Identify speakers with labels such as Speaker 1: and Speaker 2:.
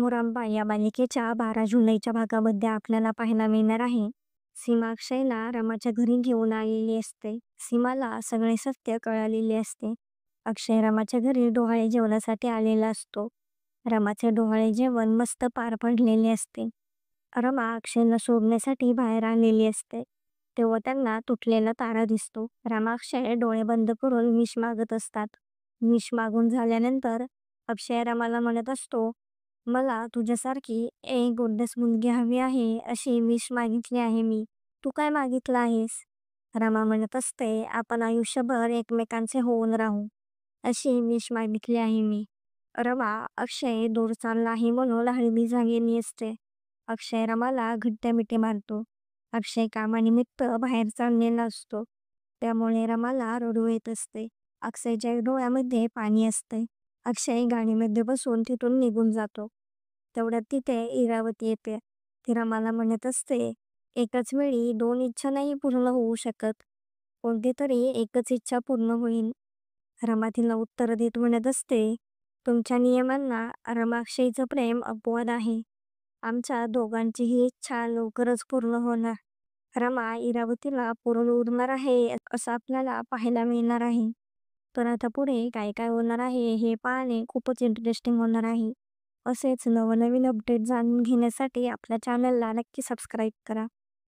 Speaker 1: मुरांबा या मालिकेच्या 12 जुलैच्या भागामध्ये आपल्याला पाहायला मिळणार आहे. सीमा अक्षयला रमाच्या घरी घेऊन आलेली असते. सीमाला सगळे सत्य कळालेले असते. अक्षय रमाच्या घरी डोहाळे जेवणासाठी आलेला असतो. रमाचे डोहाळे जेवण मस्त पार पडलेले असते. रमा अक्षयला सोडण्यासाठी बाहेर आलेली असते. तेव्हा त्यांना तुटलेला तारा दिसतो. रमा अक्षय डोळे बंद करून विष मागत असतात. विष मागून झाल्यानंतर अक्षय रमाला म्हणत असतो, मला तुझ्यासारखी एक गोंडस मुलगी हवी आहे अशी विश मागितली आहे मी. तू काय मागितलं आहेस? रमा म्हणत असते, आपण आयुष्यभर एकमेकांचे होऊन राहू अशी विश मागितली आहे मी. रमा अक्षय दूर चालला आहे म्हणून हळवी झालेली असते. अक्षय रमाला घट्ट मिठी मारतो. अक्षय कामानिमित्त बाहेर चाललेला असतो. त्यामुळे रमाला रडू येत असते. अक्षयच्या डोळ्यामध्ये पाणी असते. अक्षय गाडीमध्ये बसून तिथून निघून जातो. तेवढ्यात तिथे इरावती येते. ती रमाला म्हणत असते, एकाच वेळी 2 इच्छा नाही पूर्ण होऊ शकत. कोणती तरी एकच इच्छा पूर्ण होईल. रमा तिला उत्तर देत म्हणत असते, तुमच्या नियमांना रमा अक्षयचं प्रेम अपवाद आहे. आमच्या दोघांचीही इच्छा लवकरच पूर्ण होणार. रमा इरावतीला पूर्ण उरणार आहे असं आपल्याला पाहायला मिळणार आहे. तर आता पुढे काय काय होणार आहे हे पाहणे खूपच इंटरेस्टिंग होणार आहे. असेच नवनवीन अपडेट जाणून घेण्यासाठी आपल्या चॅनलला नक्की सबस्क्राईब करा.